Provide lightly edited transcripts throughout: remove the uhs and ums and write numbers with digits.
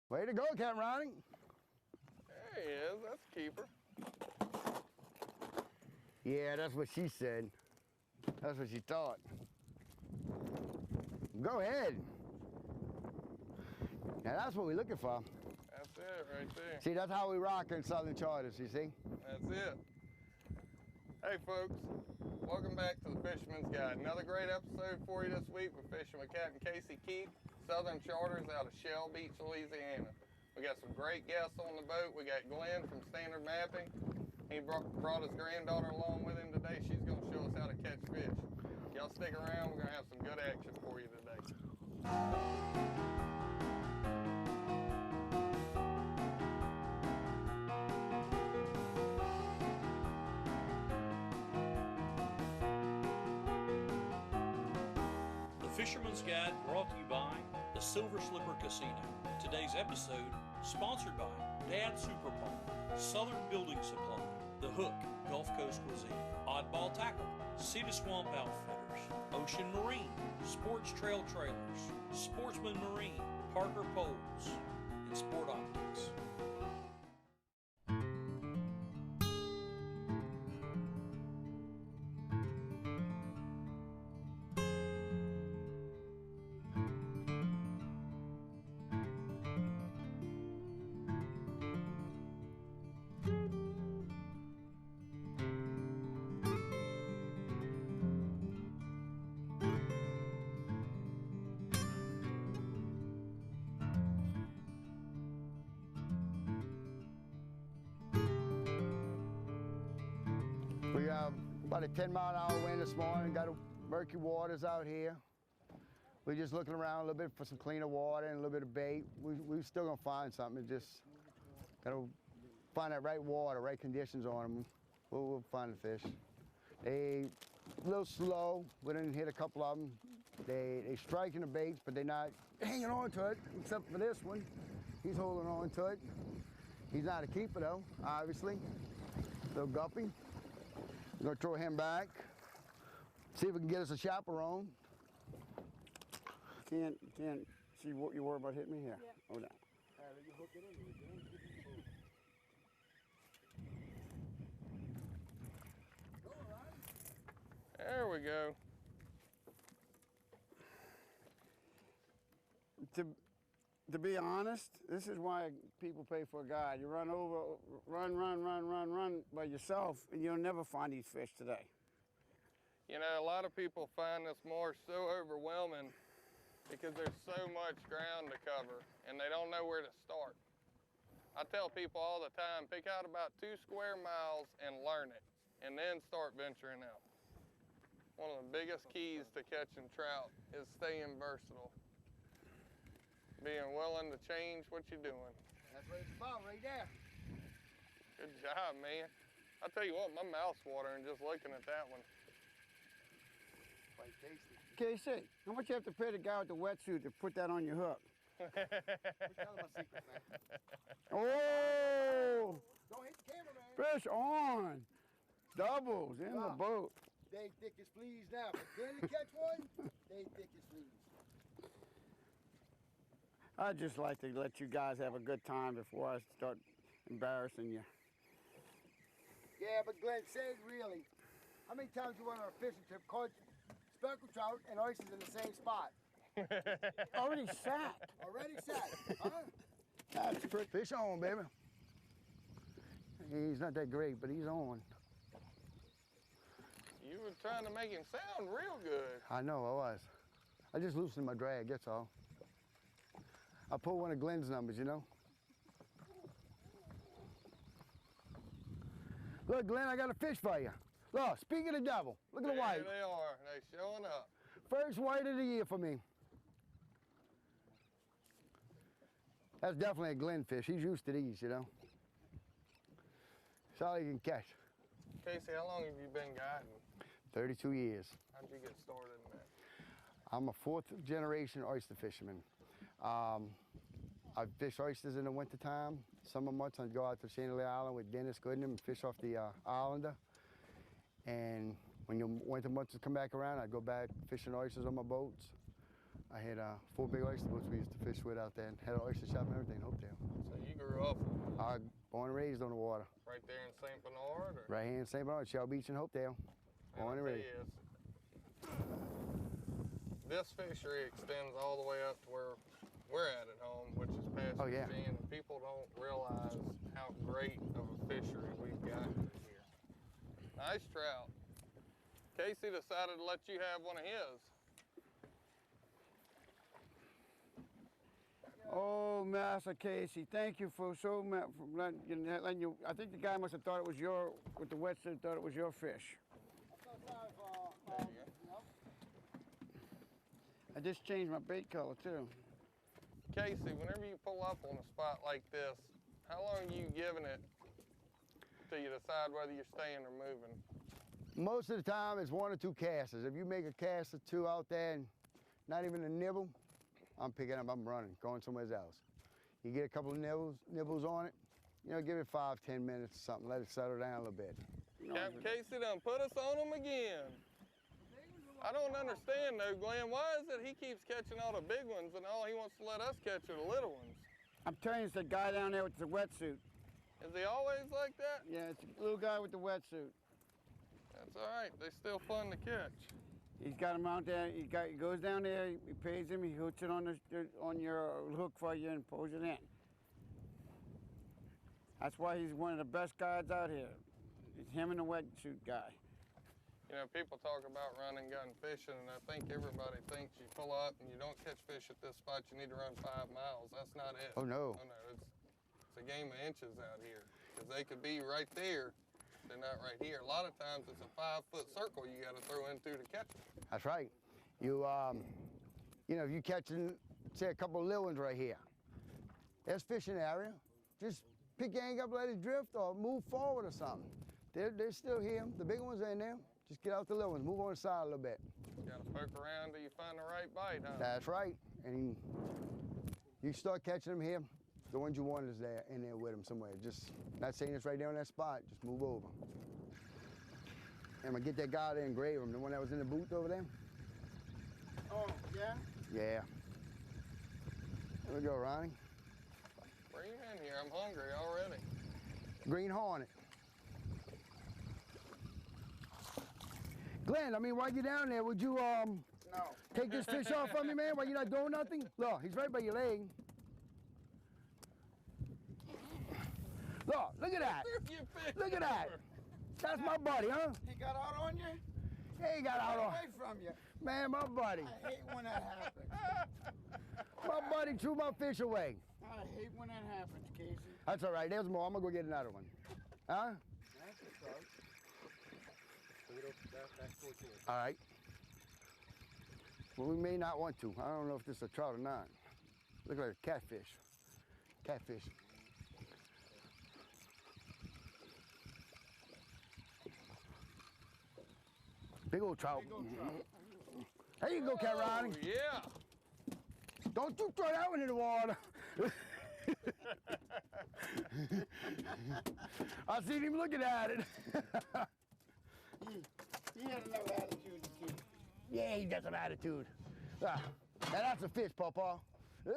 Way to go, Capt Ronnie. There he is, that's a keeper. Yeah, that's what she said. That's what she thought. Go ahead. Now that's what we're looking for. That's it right there. See, that's how we rock in Southern Charters, you see? That's it. Hey folks, welcome back to the Fisherman's Guide. Another great episode for you this week. We're fishing with Captain Keiff, Southern Charters out of Shell Beach, Louisiana. We got some great guests on the boat. We got Glenn from Standard Mapping. He brought his granddaughter along with him today. She's going to show us how to catch fish. Y'all stick around. We're going to have some good action for you today. The Fisherman's Guide brought to you by the Silver Slipper Casino. Today's episode sponsored by Dad Super Palm, Southern Building Supply, The Hook, Gulf Coast Cuisine, Oddball Tackle, Cedar Swamp Outfitters, Ocean Marine, Sports Trail Trailers, Sportsman Marine, Parker Poles, and Sport Optics. We got about a 10-mile-an-hour wind this morning. Got murky waters out here. We're just looking around a little bit for some cleaner water and a little bit of bait. We're still gonna find something. Just gotta find that right water, right conditions on them. We'll find the fish. They a little slow. We didn't hit a couple of them. They striking the baits, but they're not hanging on to it, except for this one. He's holding on to it. He's not a keeper though, obviously. Little guppy. We're gonna throw him back. See if we can get us a chaperone. Can't see what you worry about hitting me here. Yeah. Hold on. You hook it in. There we go. To be honest, this is why people pay for a guide. You run by yourself, and you'll never find these fish today. You know, a lot of people find this marsh so overwhelming because there's so much ground to cover and they don't know where to start. I tell people all the time, pick out about 2 square miles and learn it, and then start venturing out. One of the biggest keys to catching trout is staying versatile. Being willing to change what you're doing. That's what it's about right there. Good job, man. I tell you what, my mouth's watering just looking at that one. Quite tasty. KC, how much you have to pay the guy with the wetsuit to put that on your hook? Tell him my secret, man. Oh! Don't hit the camera, man. Fish on! Doubles in the boat. They thick as fleas now. But then to catch one, they thick as fleas. I'd just like to let you guys have a good time before I start embarrassing you. Yeah, but Glenn, say it really. How many times you went on a fishing trip, caught speckled trout and oysters in the same spot? Already sat. Already sat, huh? That's pretty. Fish on, baby. He's not that great, but he's on. You were trying to make him sound real good. I know, I was. I just loosened my drag, that's all. I pulled one of Glenn's numbers, you know? Look, Glenn, I got a fish for you. Look, speak of the devil. Look at the white. There they are, they showing up. First white of the year for me. That's definitely a Glenn fish. He's used to these, you know? That's all he can catch. Casey, how long have you been guiding? 32 years. How'd you get started in that? I'm a 4th generation oyster fisherman. I fish oysters in the wintertime. Summer months, I'd go out to Chandelier Island with Dennis Goodman and fish off the Islander. And when the winter months come back around, I'd go back fishing oysters on my boats. I had 4 big oyster boats we used to fish with out there, and had an oyster shop and everything in Hopedale. So you grew up Born and raised on the water. right there in St. Bernard? Or? Right here in St. Bernard, Shell Beach in Hopedale. Born and raised. This fishery extends all the way up to where we're at home, which is past Oh, yeah. Eugene, and people don't realize how great of a fishery we've got here. Nice trout. Casey decided to let you have one of his. Oh, Master Casey, thank you for letting you. I think the guy must have thought it was with the wetsuit, thought it was your fish. There you go. I just changed my bait color too. Casey, whenever you pull up on a spot like this, how long are you giving it till you decide whether you're staying or moving? Most of the time, it's 1 or 2 casts. If you make a cast or 2 out there and not even a nibble, I'm picking up, I'm running, going somewhere else. You get a couple of nibbles on it, you know, give it 5, 10 minutes or something, let it settle down a little bit. Cap Casey done put us on him again. I don't understand though, Glenn. Why is it he keeps catching all the big ones and all he wants to let us catch are the little ones? I'm telling you, it's the guy down there with the wetsuit. Is he always like that? Yeah, it's the little guy with the wetsuit. That's all right. They're still fun to catch. He's got him out there. He goes down there. He pays him. He hooks it on your hook for you and pulls it in. That's why he's one of the best guides out here. It's him and the wetsuit guy. You know, people talk about run and gun fishing, and I think everybody thinks you pull up and you don't catch fish at this spot, you need to run 5 miles. That's not it. Oh, no. Oh, no. It's a game of inches out here, because they could be right there. They're not right here. A lot of times it's a 5-foot circle you got to throw into to catch them. That's right. You know, if you're catching, say, a couple of little ones right here, there's fishing area. Just pick your angle up, let it drift, or move forward or something. They're still here. The big ones are in there. Just get out the little ones, move on the side a little bit. You got to poke around till you find the right bite, huh? That's right. And you start catching them here, the ones you want is there, in there with them somewhere. Just not saying it's right there on that spot, just move over. And I'm gonna get that guy there and grave him, the one that was in the booth over there. Oh, yeah? Yeah. There we go, Ronnie. Bring him in here. I'm hungry already. Green Hornet. Glenn, I mean, while you're down there, would you No. take this fish off from me, man, while you're not doing nothing? Look, he's right by your leg. Look at that. Look at that. That's my buddy, huh? He got out on you? Yeah, he got out on. Away from you. Man, my buddy. I hate when that happens. My buddy threw my fish away. I hate when that happens, Casey. That's all right. There's more. I'm going to go get another one. Huh? That's a trout. All right. Well, we may not want to. I don't know if this is a trout or not. Look like a catfish. Catfish. Big old trout. Big old trout. There you go, Capt Ronnie. Oh, yeah. Don't you throw that one in the water. I seen him looking at it. He had enough attitude to keep. Yeah, he got some attitude. Now that's a fish, Pawpaw. What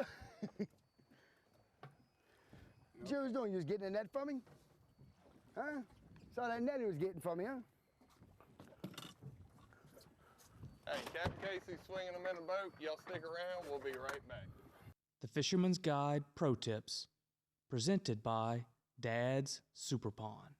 you was doing? You was getting a net from me? Huh? Saw that net he was getting from me, huh? Hey, Captain Casey's swinging them in the boat. Y'all stick around. We'll be right back. The Fisherman's Guide Pro Tips, presented by Dad's Super Pond.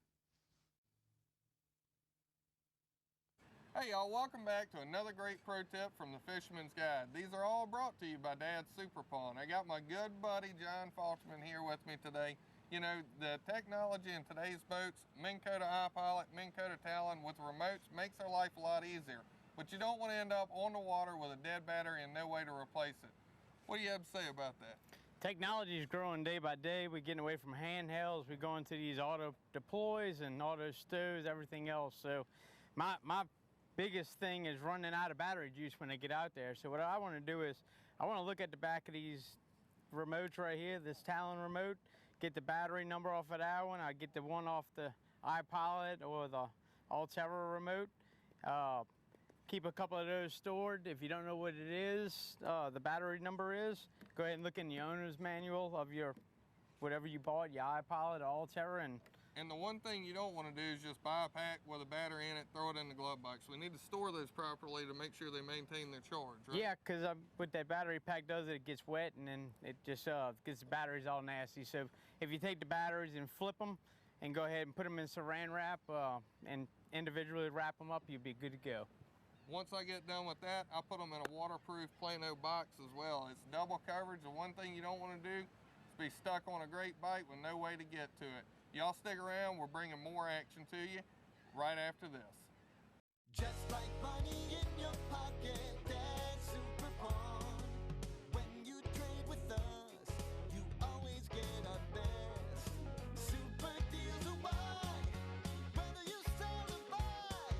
Hey y'all, welcome back to another great pro tip from the Fisherman's Guide. These are all brought to you by Dad's Super Pond. I got my good buddy John Falchman here with me today. You know, the technology in today's boats, Minn Kota iPilot, Minn Kota Talon with remotes makes our life a lot easier. But you don't want to end up on the water with a dead battery and no way to replace it. What do you have to say about that? Technology is growing day by day. We're getting away from handhelds. We're going to these auto deploys and auto stows, everything else. So my biggest thing is running out of battery juice when I get out there. So what I want to do is I want to look at the back of these remotes right here, this Talon remote, get the battery number off of that one. I get the one off the iPilot or the Altera remote. keep a couple of those stored. If you don't know what it is, the battery number is, go ahead and look in the owner's manual of your, whatever you bought, your iPilot or Altera, And the one thing you don't want to do is just buy a pack with a battery in it, throw it in the glove box. We need to store those properly to make sure they maintain their charge, right? yeah, because what that battery pack does, it gets wet and then it just gets the batteries all nasty. So if you take the batteries and flip them and go ahead and put them in saran wrap and individually wrap them up, you'll be good to go. Once I get done with that, I put them in a waterproof Plano box as well. It's double coverage. The one thing you don't want to do is be stuck on a great bite with no way to get to it. Y'all stick around, we're bringing more action to you right after this. Just like money in your pocket, that's super fun. When you trade with us, you always get our best. Super deals are wide, whether you sell or buy.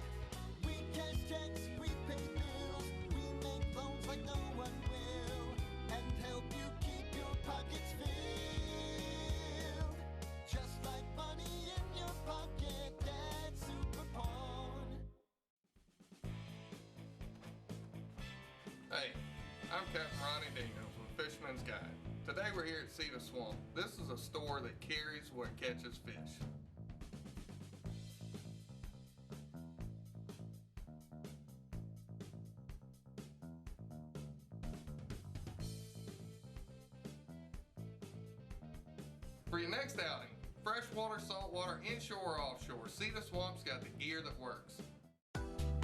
We cash checks, we pay bills, we make loans like no one will, and help you keep your pockets filled. Just like money in your pocket, that's super fun. Hey, I'm Capt Ronnie with Fisherman's Guide. Today we're here at Cedar Swamp. This is a store that carries what catches fish. For your next outing, freshwater, saltwater, inshore or offshore, Cedar Swamp's got the gear that works.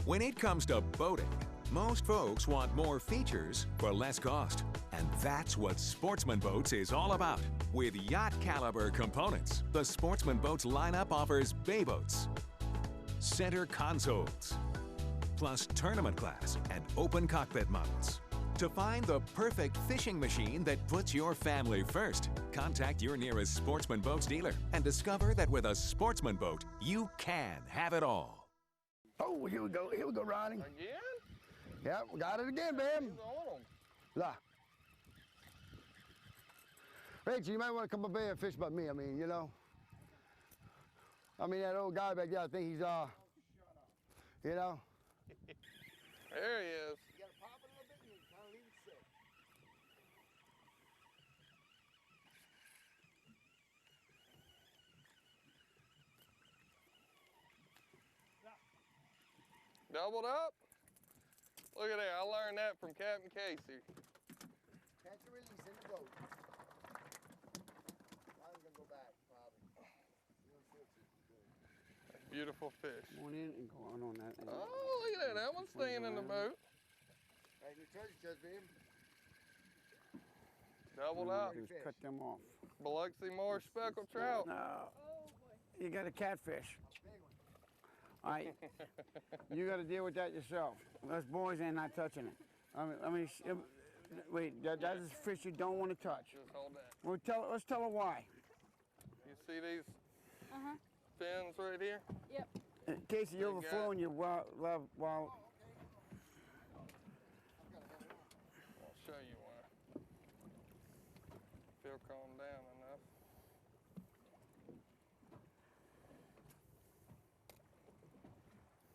When it comes to boating, most folks want more features for less cost. And that's what Sportsman Boats is all about. With yacht caliber components, the Sportsman Boats lineup offers bay boats, center consoles, plus tournament class and open cockpit models. To find the perfect fishing machine that puts your family first, contact your nearest Sportsman Boats dealer and discover that with a Sportsman Boat, you can have it all. Oh, here we go, Ronnie. Again? Yep, we got it again, babe. He's on 'em. La. Rachel, you might want to come up here and fish by me. I mean, you know. I mean, that old guy back there, I think he's, you know. There he is. You gotta pop it a little bit and kind of leave it sit. Doubled up. Look at that. I learned that from Captain Casey. Catch and release in the boat. I'm gonna go back, probably. Beautiful fish. Going in and going on that. Oh, look at that. That one's staying in the boat. Hey, you treasure chest, babe. Doubled up. Just cut them off. Biloxi Marsh speckled trout. No. You got a catfish. All right, you got to deal with that yourself. Us boys ain't not touching it. Wait, that is a fish you don't want to touch. Just hold that. Well, let's tell her why. You see these fins right here? Yep. Casey, you're overflowing your wild. I'll show you why. If he'll calm down enough.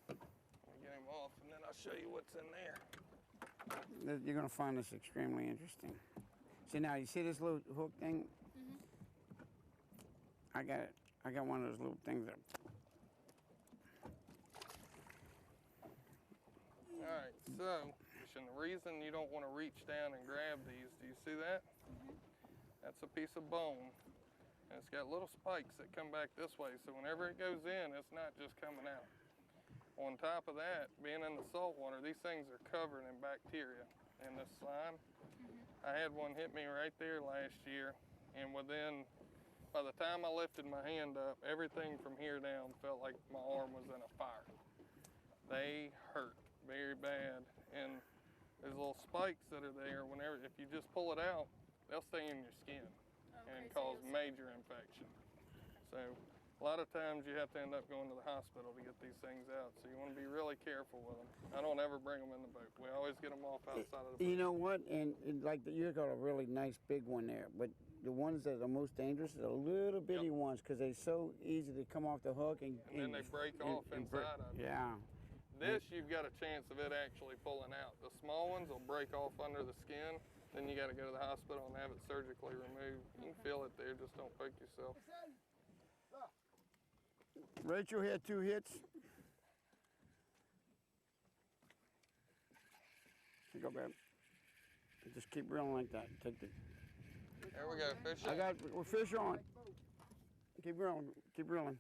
Let me get him off and then I'll show you what's in there. You're gonna find this extremely interesting. See now, you see this little hook thing? I got it. I got one of those little things that. All right, so the reason you don't want to reach down and grab these, do you see that? That's a piece of bone. And it's got little spikes that come back this way, so whenever it goes in, it's not just coming out. On top of that, being in the salt water, these things are covered in bacteria in this slime. I had one hit me right there last year, and by the time I lifted my hand up, everything from here down felt like my arm was in a fire. They hurt very bad, and there's little spikes that are there. If you just pull it out, they'll stay in your skin and cause major infection. So a lot of times you have to end up going to the hospital to get these things out. So you want to be really careful with them. I don't ever bring them in the boat. We always get them off outside of the boat. You know what? And like you got a really nice big one there, but the ones that are most dangerous are the little bitty ones because they're so easy to come off the hook and then they break off inside of it. Yeah. This, you've got a chance of it actually pulling out. The small ones will break off under the skin. Then you got to go to the hospital and have it surgically removed. You can feel it there, just don't poke yourself. Rachel had 2 hits. Here you go, babe. Just keep reeling like that. Take the. There we go, fish. We're fish on. Keep reeling. Keep reeling.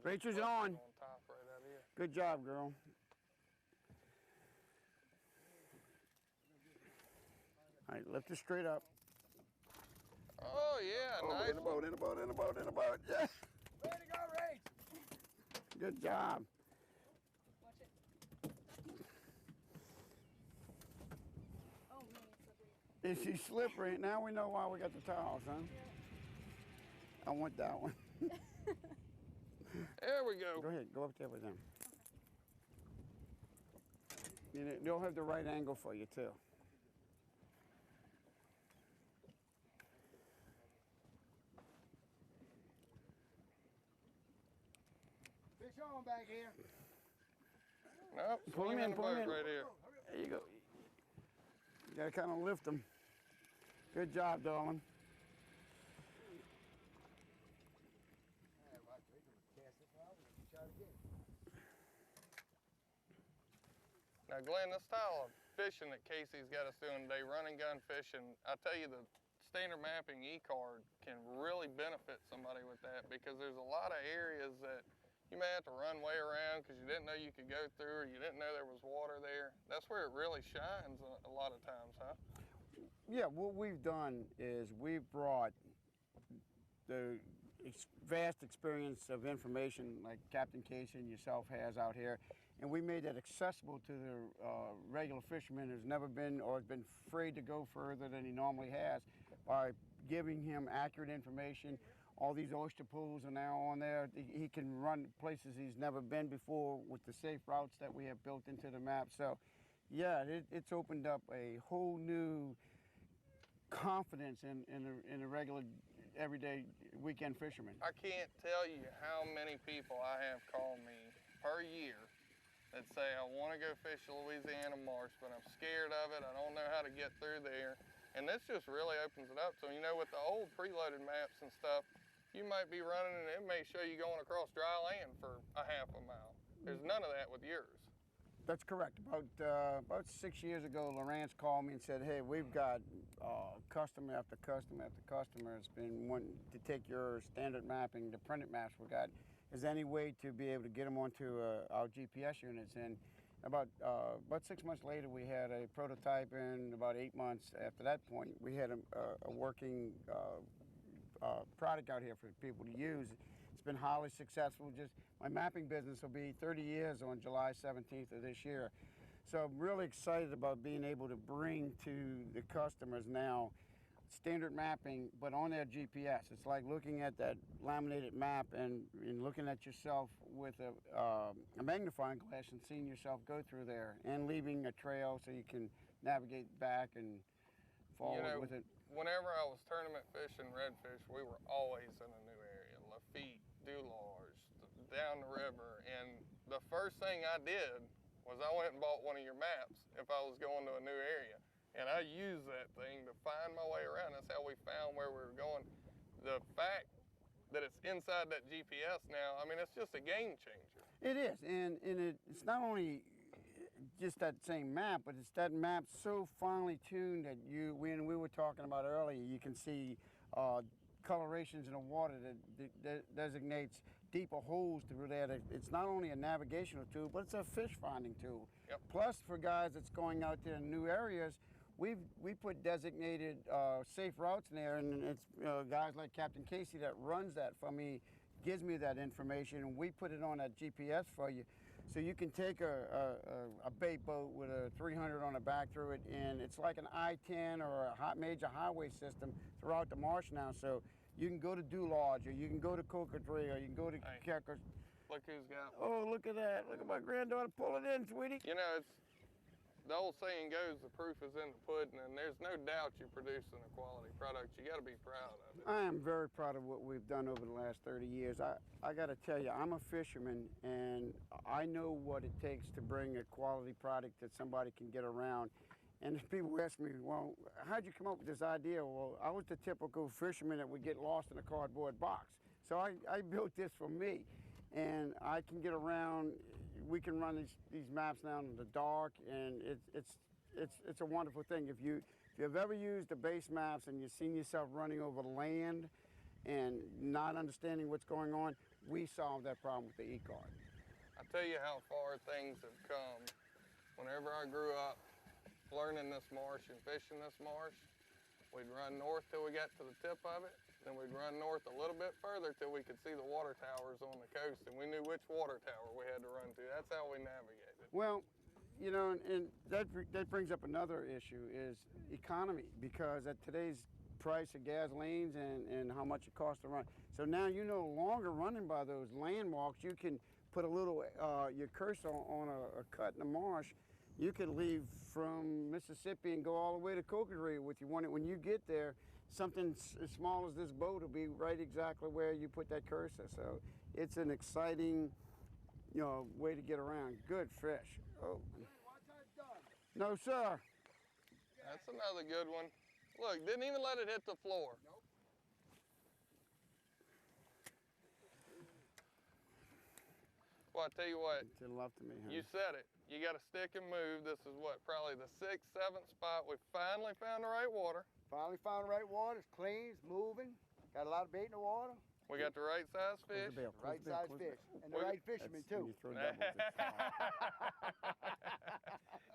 Rachel's on. Top right out here. Good job, girl. All right, lift it straight up. Oh yeah, nice. In the boat, in the boat, in the boat, in the boat. Yeah. Way to go, Rach! Good job. Watch it. Oh man, it's slippery. Is she slippery? Now we know why we got the towels, huh? I want that one. There we go. Go ahead, go up there with them. They'll have the right angle for you too. Fish on back here. Nope, Pull him swing in, the pull him boat in. right here. There you go. You gotta kind of lift them. Good job, darling. Now, Glenn, this style of fishing that Casey's got us doing today, run and gun fishing, I tell you, the standard mapping E-card can really benefit somebody with that, because there's a lot of areas that you may have to run way around because you didn't know you could go through, or you didn't know there was water there. That's where it really shines a lot of times, huh? Yeah, what we've done is we've brought the vast experience of information like Captain Casey and yourself has out here, and we made that accessible to the regular fisherman who's never been or has been afraid to go further than he normally has, by giving him accurate information. All these oyster pools are now on there. He can run places he's never been before with the safe routes that we have built into the map. So, yeah, it's opened up a whole new confidence in a regular, everyday weekend fisherman. I can't tell you how many people I have called me per year that say, I want to go fish the Louisiana Marsh, but I'm scared of it. I don't know how to get through there. And this just really opens it up. So, you know, with the old preloaded maps and stuff, you might be running and it may show you going across dry land for a half a mile. There's none of that with yours. That's correct. About 6 years ago, Lawrence called me and said, hey, we've got customer after customer after customer has been wanting to take your standard mapping, the printed maps we got. Is there any way to be able to get them onto our GPS units? And about 6 months later, we had a prototype, and about 8 months after that point, we had a working product out here for people to use. It's been highly successful. Just my mapping business will be 30 years on July 17th of this year. So I'm really excited about being able to bring to the customers now standard mapping, but on their GPS. It's like looking at that laminated map and looking at yourself with a magnifying glass and seeing yourself go through there and leaving a trail so you can navigate back and forward with it. Whenever I was tournament fishing redfish, we were always in a new area. Lafitte, Dularge, down the river. And the first thing I did was I went and bought one of your maps if I was going to a new area. And I used that thing to find my way around. That's how we found where we were going. The fact that it's inside that GPS now, I mean, it's just a game changer. It is, and it's not only just that same map, but it's that map so finely tuned that when we were talking about earlier, you can see colorations in the water that designates deeper holes through there. It's not only a navigational tool, but it's a fish finding tool. Yep. Plus, for guys that's going out there in new areas, we put designated safe routes in there, and it's guys like Captain Casey that runs that for me, gives me that information, and we put it on that GPS for you. So you can take a bait boat with a 300 on the back through it, and it's like an I-10 or a major highway system throughout the marsh now. So you can go to Dularge, or you can go to Cocotree, or you can go to Keckers. Look who's got. Oh, look at that. Look at my granddaughter. Pull it in, sweetie. You know, the old saying goes, the proof is in the pudding, and there's no doubt you're producing a quality product. You got to be proud of it. I am very proud of what we've done over the last 30 years. I got to tell you, I'm a fisherman, and I know what it takes to bring a quality product that somebody can get around. And people ask me, well, how'd you come up with this idea? Well, I was the typical fisherman that would get lost in a cardboard box. So I built this for me, and I can get around. We can run these maps now in the dark, and it's a wonderful thing. If you've ever used the base maps and you've seen yourself running over land and not understanding what's going on, we solved that problem with the e-card. I tell you how far things have come. Whenever I grew up learning this marsh and fishing this marsh, we'd run north till we got to the tip of it. Then we'd run north a little bit further till we could see the water towers on the coast, and we knew which water tower we had to run to. That's how we navigated. Well, you know, and that brings up another issue is economy, because at today's price of gasolines and how much it costs to run. So now you're no longer running by those landmarks. You can put a little, your cursor on a cut in the marsh. You can leave from Mississippi and go all the way to Coconut with you. When you get there, something as small as this boat will be right exactly where you put that cursor. So it's an exciting, you know, way to get around. Good fish. Oh. No, sir. That's another good one. Look, didn't even let it hit the floor. Nope. Well, I tell you what, To the left of me, huh? you said it. You got to stick and move. This is what, probably the 6th, 7th spot. We finally found the right water. Finally found the right water. It's clean, it's moving. Got a lot of bait in the water. We got the right size fish. Right size fish. And the right fisherman, too.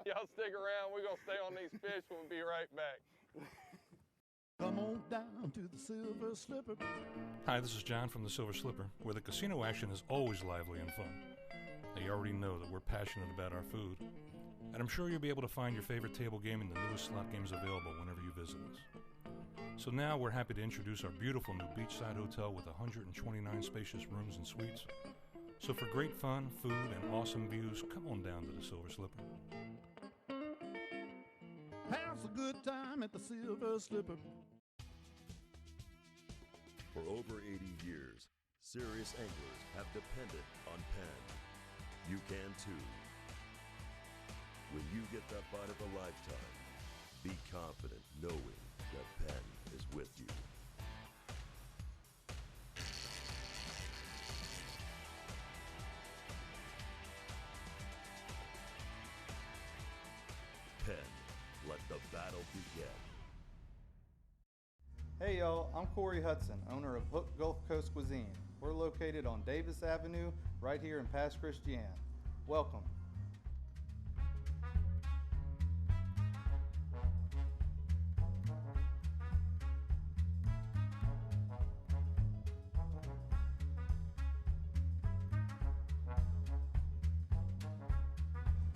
Y'all stick around. We're going to stay on these fish. We'll be right back. Come on down to the Silver Slipper. Hi, this is John from the Silver Slipper, where the casino action is always lively and fun. Now, you already know that we're passionate about our food, and I'm sure you'll be able to find your favorite table game and the newest slot games available whenever you visit us. So now we're happy to introduce our beautiful new beachside hotel with 129 spacious rooms and suites. So for great fun, food, and awesome views, come on down to the Silver Slipper. Have a good time at the Silver Slipper. For over 80 years, serious anglers have depended on Penn. You can too. When you get that bite of a lifetime, be confident knowing that Penn is with you. Penn, let the battle begin. Hey y'all, I'm Corey Hudson, owner of Hook Gulf Coast Cuisine. We're located on Davis Avenue, right here in Pass Christian. Welcome.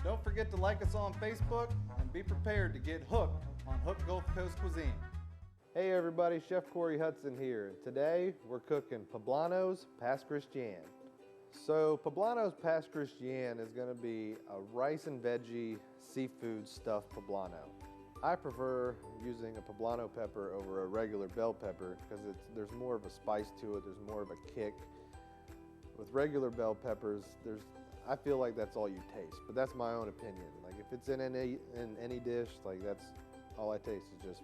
Don't forget to like us on Facebook and be prepared to get hooked on Hook Gulf Coast Cuisine. Hey everybody, Chef Corey Hudson here. Today we're cooking Poblanos Pass Christian. So Poblanos Pass Christian is going to be a rice and veggie seafood stuffed poblano. I prefer using a poblano pepper over a regular bell pepper because there's more of a spice to it, there's more of a kick. With regular bell peppers, I feel like that's all you taste, but that's my own opinion. Like if it's in any dish, like that's all I taste is just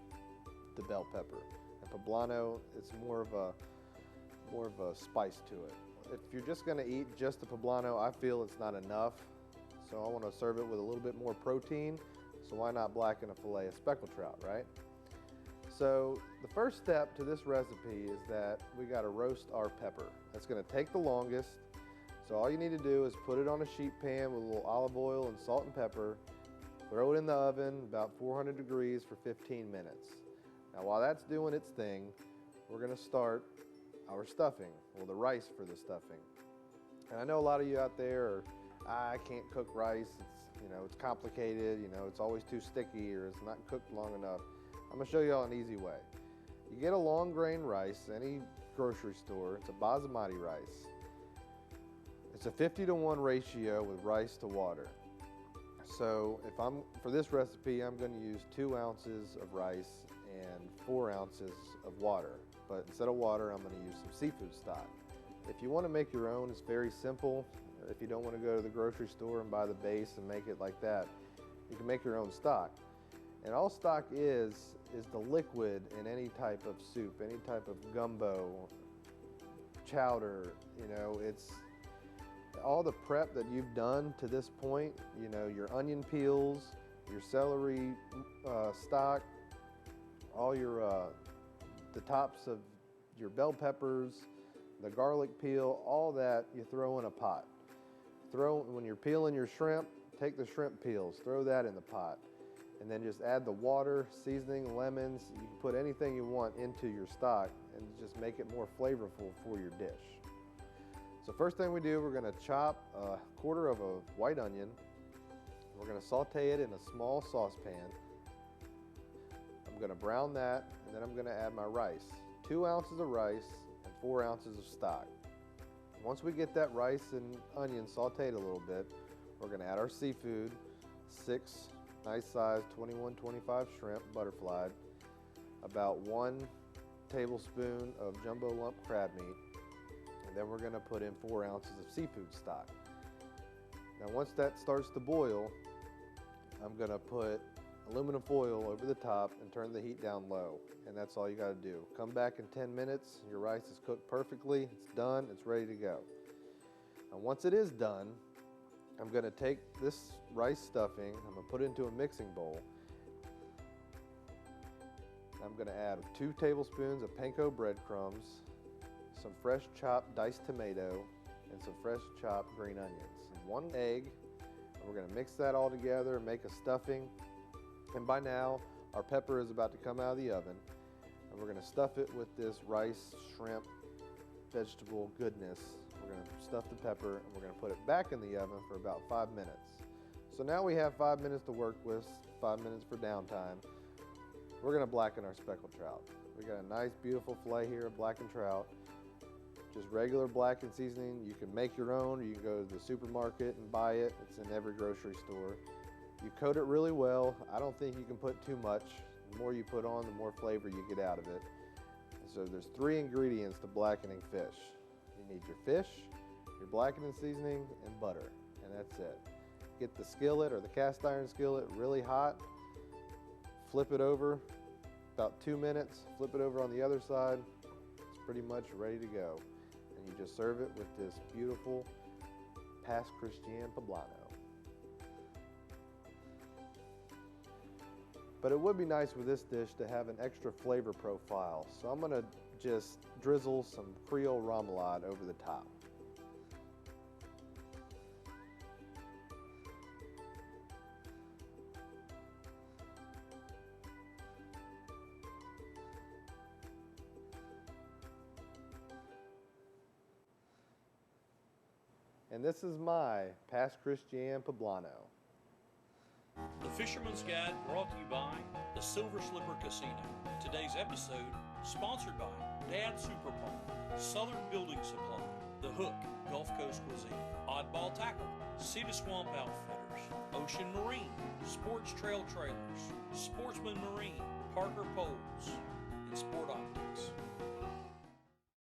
the bell pepper. And poblano, it's more of a spice to it. If you're just gonna eat just the poblano, I feel it's not enough. So I wanna serve it with a little bit more protein. So why not blacken a fillet of speckled trout, right? So the first step to this recipe is that we gotta roast our pepper. That's gonna take the longest. So all you need to do is put it on a sheet pan with a little olive oil and salt and pepper. Throw it in the oven about 400 degrees for 15 minutes. Now while that's doing its thing, we're gonna start our stuffing, well the rice for the stuffing. And I know a lot of you out there are, I can't cook rice, it's complicated, it's always too sticky or it's not cooked long enough. I'm gonna show you all an easy way. You get a long grain rice, any grocery store, it's a basmati rice. It's a 50-to-1 ratio with rice to water. So for this recipe, I'm going to use 2 ounces of rice and 4 ounces of water. But instead of water, I'm going to use some seafood stock. If you want to make your own, it's very simple. If you don't want to go to the grocery store and buy the base and make it like that, you can make your own stock. And all stock is the liquid in any type of soup, any type of gumbo, chowder. You know, it's all the prep that you've done to this point. You know, your onion peels, your celery stock, all your the tops of your bell peppers, the garlic peel, all that you throw in a pot. When you're peeling your shrimp, take the shrimp peels, throw that in the pot, and then just add the water, seasoning, lemons. You can put anything you want into your stock and just make it more flavorful for your dish. So first thing we do, we're going to chop a quarter of a white onion. We're going to saute it in a small saucepan. I'm going to brown that, and then I'm going to add my rice. 2 ounces of rice and 4 ounces of stock. Once we get that rice and onion sauteed a little bit, we're going to add our seafood, 6 nice sized 21-25 shrimp butterflied, about 1 tablespoon of jumbo lump crab meat, and then we're going to put in 4 ounces of seafood stock. Now once that starts to boil, I'm going to put aluminum foil over the top and turn the heat down low, and that's all you got to do. Come back in 10 minutes, your rice is cooked perfectly, it's done, it's ready to go. And once it is done, I'm going to take this rice stuffing, I'm going to put it into a mixing bowl. I'm going to add 2 tablespoons of panko breadcrumbs, some fresh chopped diced tomato, and some fresh chopped green onions. 1 egg, and we're going to mix that all together and make a stuffing. And by now, our pepper is about to come out of the oven, and we're going to stuff it with this rice, shrimp, vegetable goodness. We're going to stuff the pepper, and we're going to put it back in the oven for about 5 minutes. So now we have 5 minutes to work with, 5 minutes for downtime. We're going to blacken our speckled trout. We got a nice, beautiful fillet here of blackened trout. Just regular blackened seasoning. You can make your own, or you can go to the supermarket and buy it. It's in every grocery store. You coat it really well. I don't think you can put too much. The more you put on, the more flavor you get out of it. So there's 3 ingredients to blackening fish. You need your fish, your blackening seasoning, and butter, and that's it. Get the skillet or the cast iron skillet really hot. Flip it over about 2 minutes. Flip it over on the other side. It's pretty much ready to go. And you just serve it with this beautiful Pass Christian poblano. But it would be nice with this dish to have an extra flavor profile. So I'm going to just drizzle some Creole remoulade over the top. And this is my Pass Christian poblano. The Fisherman's Guide brought to you by the Silver Slipper Casino. Today's episode sponsored by Dad's Super Pond, Southern Building Supply, The Hook, Gulf Coast Cuisine, Oddball Tackle, Sea to Swamp Outfitters, Ocean Marine, Sports Trail Trailers, Sportsman Marine, Parker Poles, and Sport Optics.